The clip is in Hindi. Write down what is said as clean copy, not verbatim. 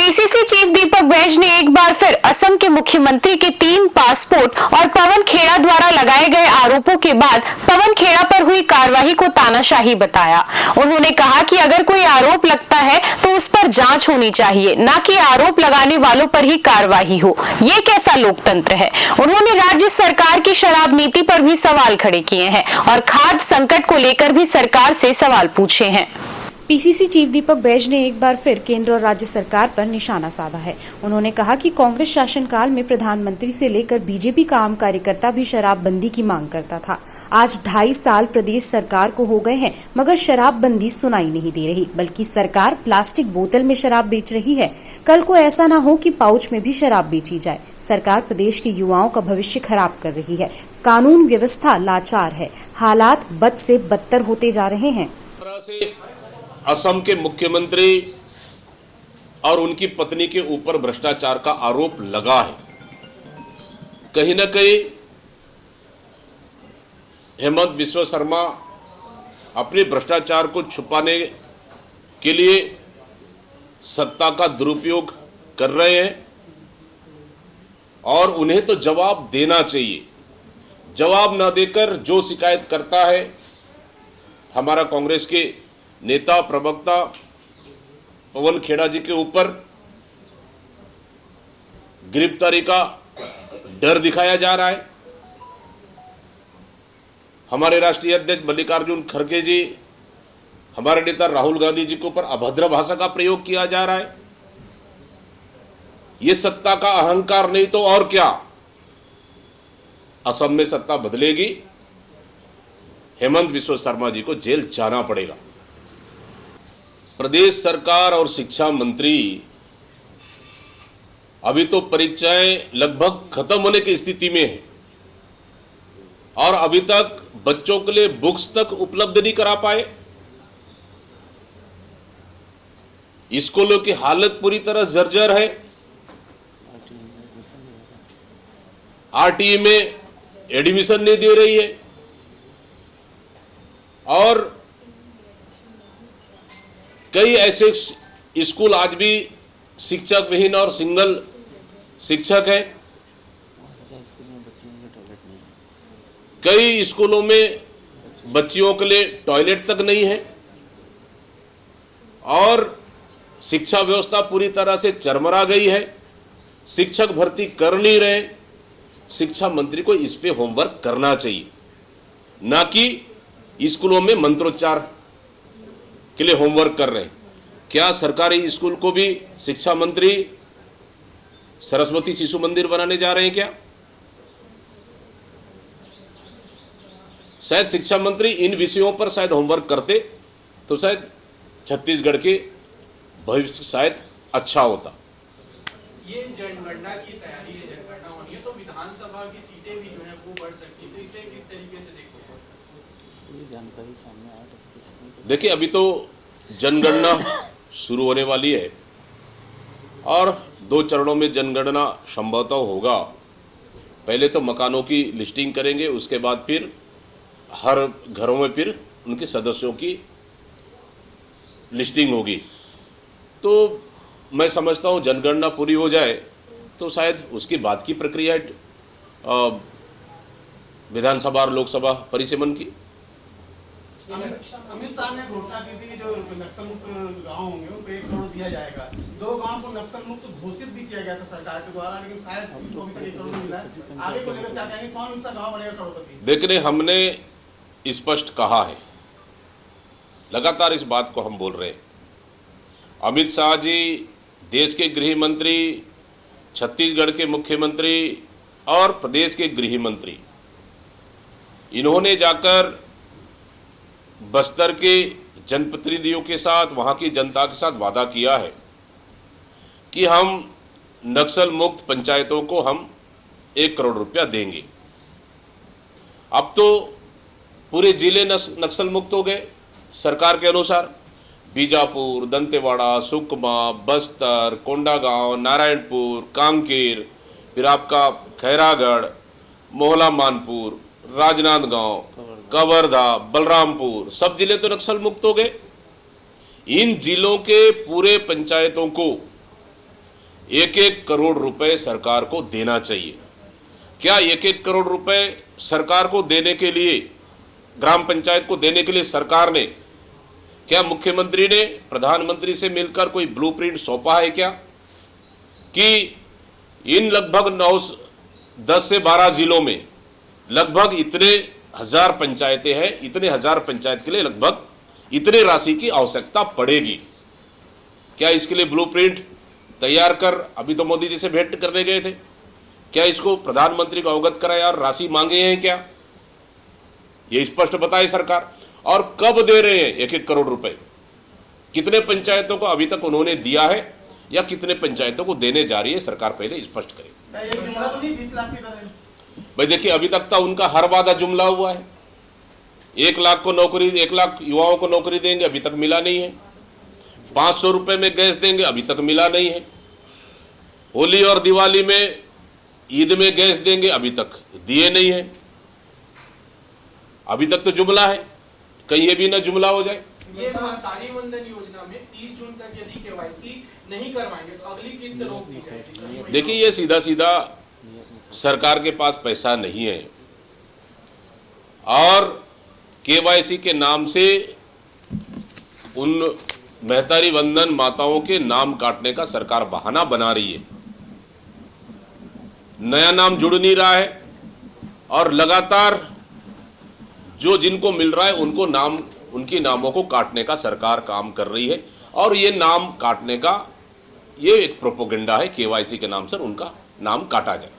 पीसीसी चीफ दीपक बैज ने एक बार फिर असम के मुख्यमंत्री के 3 पासपोर्ट और पवन खेड़ा द्वारा लगाए गए आरोपों के बाद पवन खेड़ा पर हुई कार्रवाई को तानाशाही बताया। उन्होंने कहा कि अगर कोई आरोप लगता है तो उस पर जांच होनी चाहिए, न कि आरोप लगाने वालों पर ही कार्रवाई हो। ये कैसा लोकतंत्र है। उन्होंने राज्य सरकार की शराब नीति पर भी सवाल खड़े किए हैं और खाद्य संकट को लेकर भी सरकार से सवाल पूछे हैं। पीसीसी चीफ दीपक बैज ने एक बार फिर केंद्र और राज्य सरकार पर निशाना साधा है। उन्होंने कहा कि कांग्रेस शासनकाल में प्रधानमंत्री से लेकर बीजेपी का आम कार्यकर्ता भी शराबबंदी की मांग करता था। आज 2.5 साल प्रदेश सरकार को हो गए हैं, मगर शराबबंदी सुनाई नहीं दे रही, बल्कि सरकार प्लास्टिक बोतल में शराब बेच रही है। कल को ऐसा न हो कि पाउच में भी शराब बेची जाए। सरकार प्रदेश के युवाओं का भविष्य खराब कर रही है। कानून व्यवस्था लाचार है। हालात बद से बदतर होते जा रहे हैं। असम के मुख्यमंत्री और उनकी पत्नी के ऊपर भ्रष्टाचार का आरोप लगा है। कहीं न कहीं हेमंत बिस्वा शर्मा अपने भ्रष्टाचार को छुपाने के लिए सत्ता का दुरुपयोग कर रहे हैं और उन्हें तो जवाब देना चाहिए। जवाब न देकर जो शिकायत करता है, हमारा कांग्रेस के नेता प्रवक्ता पवन खेड़ा जी के ऊपर गिरफ्तारी का डर दिखाया जा रहा है। हमारे राष्ट्रीय अध्यक्ष मल्लिकार्जुन खड़गे जी, हमारे नेता राहुल गांधी जी के ऊपर अभद्र भाषा का प्रयोग किया जा रहा है। ये सत्ता का अहंकार नहीं तो और क्या। असम में सत्ता बदलेगी, हेमंत बिस्वा शर्मा जी को जेल जाना पड़ेगा। प्रदेश सरकार और शिक्षा मंत्री अभी तो परीक्षाएं लगभग खत्म होने की स्थिति में है और अभी तक बच्चों के लिए बुक्स तक उपलब्ध नहीं करा पाए। स्कूलों की हालत पूरी तरह जर्जर है। आरटीई में एडमिशन नहीं दे रही है और कई ऐसे स्कूल आज भी शिक्षक विहीन और सिंगल शिक्षक है। कई स्कूलों में बच्चियों के लिए टॉयलेट तक नहीं है और शिक्षा व्यवस्था पूरी तरह से चरमरा गई है। शिक्षक भर्ती कर नहीं रहे। शिक्षा मंत्री को इस पे होमवर्क करना चाहिए, ना कि स्कूलों में मंत्रोच्चार के लिए होमवर्क कर रहे हैं। क्या सरकारी स्कूल को भी शिक्षा मंत्री सरस्वती शिशु मंदिर बनाने जा रहे हैं क्या? शायद शिक्षा मंत्री इन विषयों पर शायद होमवर्क करते तो शायद छत्तीसगढ़ के भविष्य शायद अच्छा होता। ये जनगणना की तैयारी है, जनगणना होनी है तो विधानसभा की सीटें भी जो है वो बढ़ सकती है, तो इसे किस तरीके से देखते हैं? ये जानकारी सामने आया तो देखिए, अभी तो जनगणना शुरू होने वाली है और 2 चरणों में जनगणना संभवतः होगा। पहले तो मकानों की लिस्टिंग करेंगे, उसके बाद फिर हर घरों में फिर उनके सदस्यों की लिस्टिंग होगी। तो मैं समझता हूँ जनगणना पूरी हो जाए तो शायद उसके बाद की प्रक्रिया विधानसभा और लोकसभा परिसीमन की। अमित शाह ने घोषणा की थी कि जो नक्सल मुक्त गाँव होंगे उनको 1 करोड़ दिया जाएगा। 2 गाँव को नक्सल मुक्त घोषित भी किया गया था सरकार के द्वारा, लेकिन शायद इसको अभी तक 1 करोड़ मिला है। आगे को लेकर क्या कहेंगे, कौन सा गाँव बनेगा करोड़पति? देखने हमने स्पष्ट कहा है, लगातार इस बात को हम बोल रहे हैं। अमित शाह जी देश के गृह मंत्री, छत्तीसगढ़ के मुख्यमंत्री और प्रदेश के गृह मंत्री, इन्होंने जाकर बस्तर के जनप्रतिनिधियों के साथ, वहां की जनता के साथ वादा किया है कि हम नक्सल मुक्त पंचायतों को हम 1 करोड़ रुपया देंगे। अब तो पूरे जिले नक्सल मुक्त हो गए सरकार के अनुसार। बीजापुर, दंतेवाड़ा, सुकमा, बस्तर, कोंडागांव, नारायणपुर, कांकेर, फिर आपका खैरागढ़, मोहला मानपुर, राजनांदगांव, कवर्धा, बलरामपुर, सब जिले तो नक्सल मुक्त हो गए। इन जिलों के पूरे पंचायतों को 1-1 करोड़ रुपए सरकार को देना चाहिए। क्या 1-1 करोड़ रुपए सरकार को देने के लिए, ग्राम पंचायत को देने के लिए सरकार ने, क्या मुख्यमंत्री ने प्रधानमंत्री से मिलकर कोई ब्लूप्रिंट सौंपा है क्या कि इन लगभग 10 से 12 जिलों में लगभग इतने हजार पंचायतें हैं, इतने हजार पंचायत के लिए लगभग इतने राशि की आवश्यकता पड़ेगी। क्या इसके लिए ब्लूप्रिंट तैयार कर, अभी तो मोदी जी से भेंट करने गए थे, क्या इसको प्रधानमंत्री को अवगत कराया और राशि मांगे हैं क्या? ये स्पष्ट बताए सरकार। और कब दे रहे हैं 1-1 करोड़ रुपए, कितने पंचायतों को अभी तक उन्होंने दिया है या कितने पंचायतों को देने जा रही है, सरकार पहले स्पष्ट करे। ये जुमला तो नहीं 20 लाख की तरह है। भाई देखिए, अभी तक तो उनका हर वादा जुमला हुआ है। 1 लाख को नौकरी, 1 लाख युवाओं को नौकरी देंगे, अभी तक मिला नहीं है। 500 रुपए में गैस देंगे, अभी तक मिला नहीं है। होली और दिवाली में, ईद में गैस देंगे, अभी तक दिए नहीं है। अभी तक तो जुमला है, कहीं ये भी ना जुमला हो जाए। ये महतारी वंदन योजना में 30 जून तक यदि केवाईसी नहीं करवाएंगे तो अगली किस्त रोक दी जाएगी। देखिए, ये सीधा सीधा सरकार के पास पैसा नहीं है और केवाईसी के नाम से उन महतारी वंदन माताओं के नाम काटने का सरकार बहाना बना रही है। नया नाम जुड़ नहीं रहा है और लगातार जो जिनको मिल रहा है उनको नाम, उनके नामों को काटने का सरकार काम कर रही है। और ये नाम काटने का ये एक प्रोपोगेंडा है, केवाईसी के नाम से उनका नाम काटा जाए।